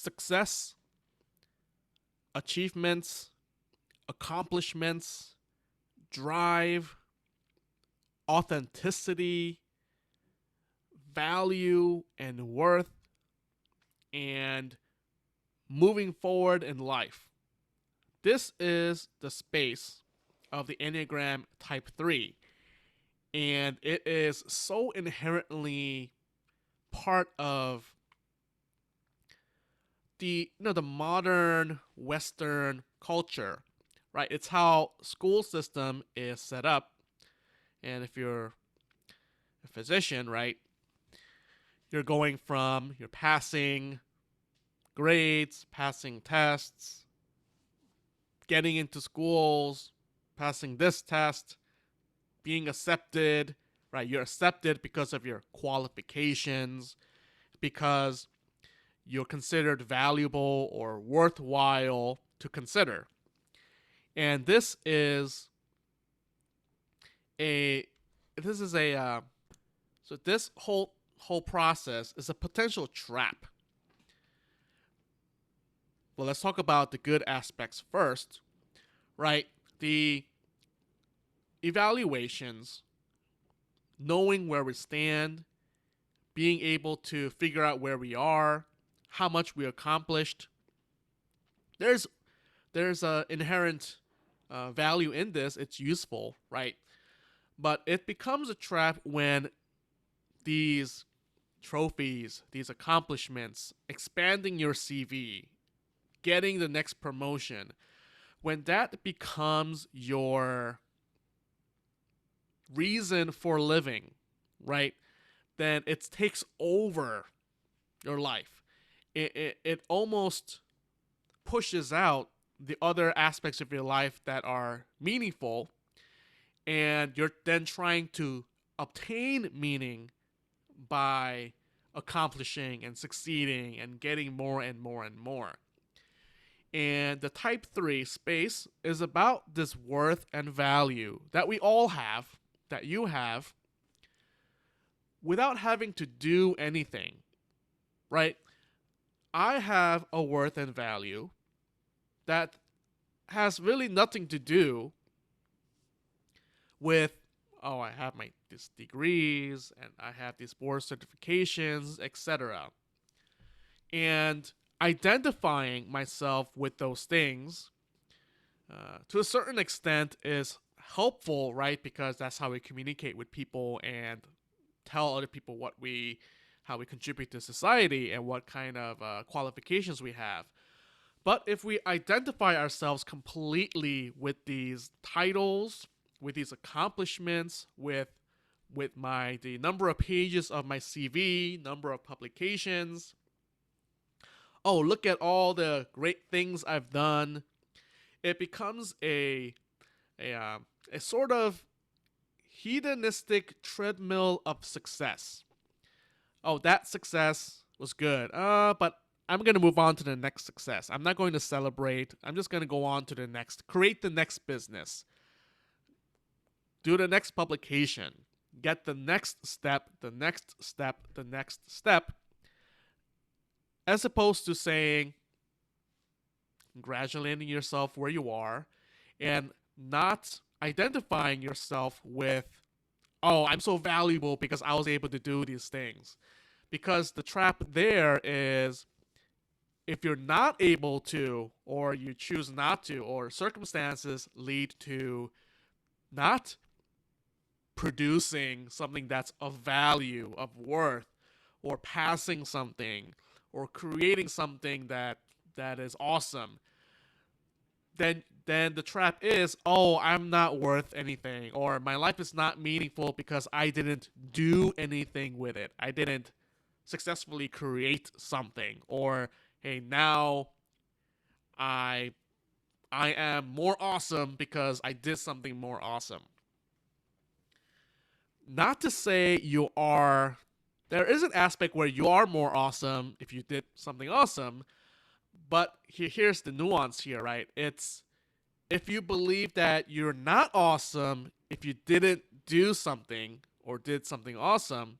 success, achievements, accomplishments, drive, authenticity, value, and worth, and moving forward in life. This is the space of the Enneagram Type 3, and it is so inherently part of the modern Western culture, right? It's how school system is set up, and if you're a physician, right, you're passing grades, passing tests, getting into schools, passing this test, being accepted, right? You're accepted because of your qualifications, because you're considered valuable or worthwhile to consider. And a this is a so this whole process is a potential trap. Well, let's talk about the good aspects first, right? The evaluations, knowing where we stand, being able to figure out where we are, how much we accomplished. There's a inherent value in this. It's useful, right? But it becomes a trap when these trophies, these accomplishments, expanding your CV, getting the next promotion, when that becomes your reason for living, right? Then it takes over your life. It almost pushes out the other aspects of your life that are meaningful, and you're then trying to obtain meaning by accomplishing and succeeding and getting more and more and more. And the type 3 space is about this worth and value that we all have, that you have, without having to do anything, right? I have a worth and value that has really nothing to do with, oh, I have these degrees and I have these board certifications, etc. And identifying myself with those things to a certain extent is helpful, right? Because that's how we communicate with people and tell other people how we contribute to society and what kind of qualifications we have. But if we identify ourselves completely with these titles, with these accomplishments, with the number of pages of my CV, number of publications, oh, look at all the great things I've done, it becomes a sort of hedonistic treadmill of success. Oh, that success was good. But I'm going to move on to the next success. I'm not going to celebrate. I'm just going to go on to the next, create the next business, do the next publication, get the next step, the next step, the next step, as opposed to saying, congratulating yourself where you are and not identifying yourself with, oh, I'm so valuable because I was able to do these things. Because the trap there is, if you're not able to, or you choose not to, or circumstances lead to not producing something that's of value, of worth, or passing something, or creating something that is awesome, then the trap is, oh, I'm not worth anything, or my life is not meaningful because I didn't do anything with it. I didn't successfully create something, or hey, now I am more awesome because I did something more awesome. Not to say you are, there is an aspect where you are more awesome if you did something awesome, but here's the nuance here, right? It's, if you believe that you're not awesome if you didn't do something or did something awesome,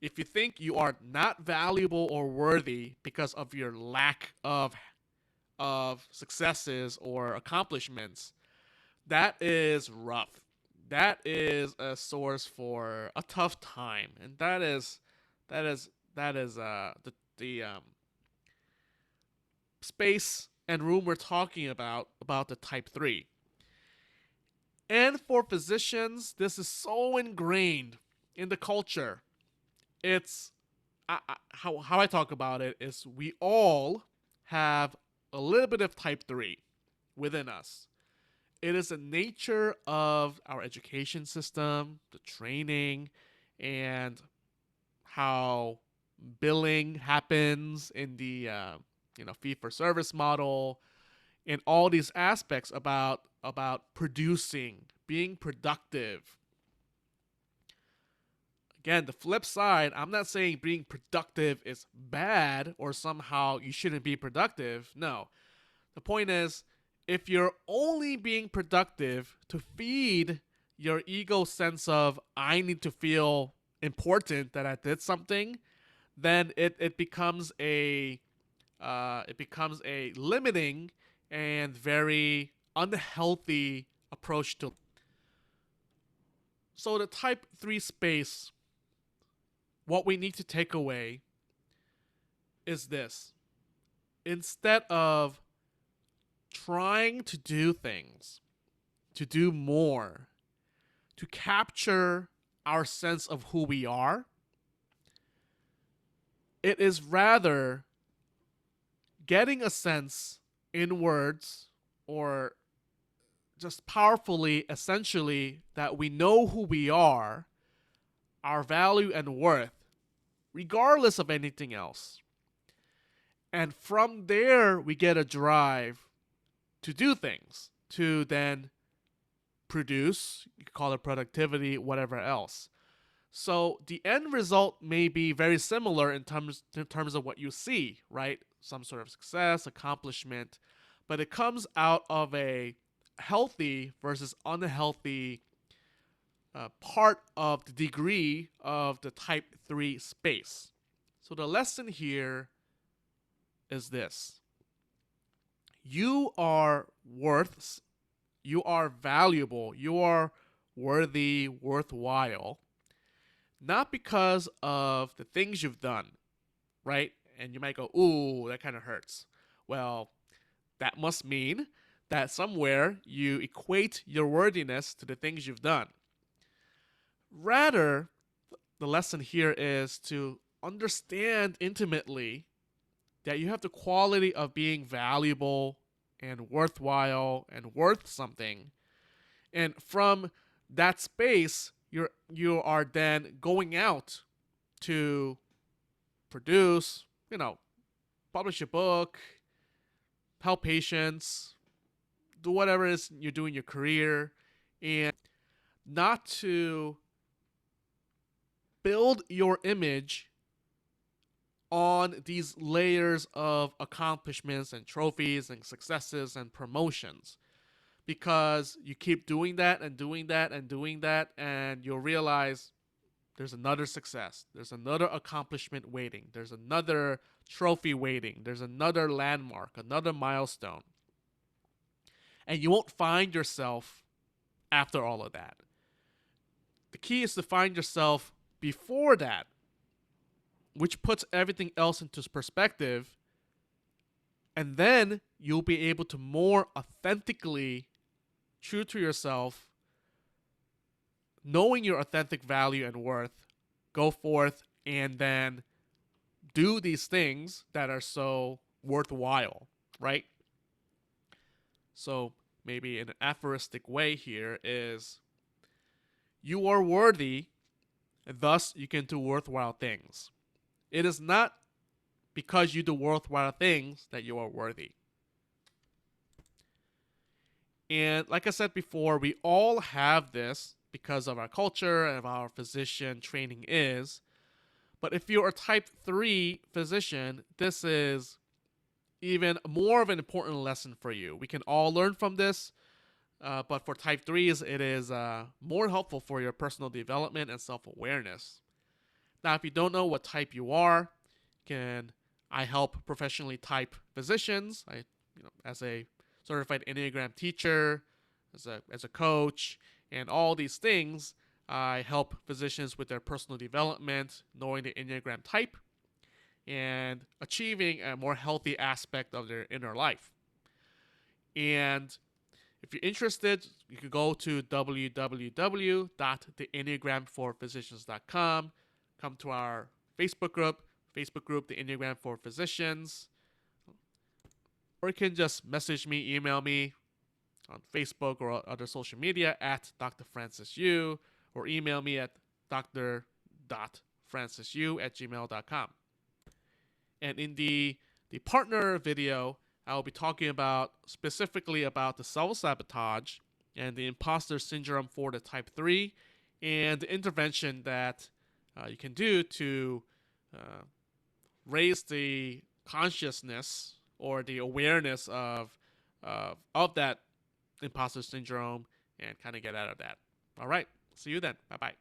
If you think you are not valuable or worthy because of your lack of successes or accomplishments, that is rough. That is a source for a tough time, and that is the space and room we're talking about the type 3. And for physicians, this is so ingrained in the culture. It's how I talk about it is we all have a little bit of type 3 within us. It is the nature of our education system, the training, and how billing happens in the fee for service model, and all these aspects about producing, being productive. Again, the flip side, I'm not saying being productive is bad or somehow you shouldn't be productive. No. The point is, if you're only being productive to feed your ego sense of I need to feel important that I did something, then it becomes a limiting and very unhealthy approach to. So the type 3 space, what we need to take away is this. Instead of trying to do things, to do more, to capture our sense of who we are, it is rather getting a sense in words or just powerfully, essentially, that we know who we are, our value and worth, regardless of anything else. And from there, we get a drive to do things, to then produce, you could call it productivity, whatever else. So the end result may be very similar in terms of what you see, right? Some sort of success, accomplishment, but it comes out of a healthy versus unhealthy part of the degree of the type 3 space. So the lesson here is this. You are worth, you are valuable, you are worthy, worthwhile, not because of the things you've done, right? And you might go, ooh, that kind of hurts. Well, that must mean that somewhere you equate your worthiness to the things you've done. Rather, the lesson here is to understand intimately that you have the quality of being valuable and worthwhile and worth something. And from that space, you are then going out to produce, publish a book, help patients, do whatever it is you do in your career, and not to build your image on these layers of accomplishments and trophies and successes and promotions. Because you keep doing that and doing that and doing that, and you'll realize there's another success, there's another accomplishment waiting, there's another trophy waiting, there's another landmark, another milestone. And you won't find yourself after all of that. The key is to find yourself before that, which puts everything else into perspective, and then you'll be able to more authentically, true to yourself, knowing your authentic value and worth, go forth and then do these things that are so worthwhile, right? So maybe in an aphoristic way here is, you are worthy, and thus you can do worthwhile things. It is not because you do worthwhile things that you are worthy. And like I said before, we all have this because of our culture and of our physician training is. But if you're a type 3 physician, this is even more of an important lesson for you. We can all learn from this, but for type 3s, it is more helpful for your personal development and self-awareness. Now, if you don't know what type you are, I help professionally type physicians. As a certified Enneagram teacher, as a coach, and all these things, I help physicians with their personal development, knowing the Enneagram type, and achieving a more healthy aspect of their inner life. And if you're interested, you can go to www.theenneagramforphysicians.com, come to our Facebook group, the Enneagram for Physicians, or you can just message me, email me on Facebook or other social media at Dr. Francis Yu, or email me at dr.francisu@gmail.com. And in the partner video, I will be talking specifically about the self-sabotage and the imposter syndrome for the type 3 and the intervention that you can do to raise the consciousness or the awareness of that imposter syndrome and kind of get out of that. All right. See you then. Bye-bye.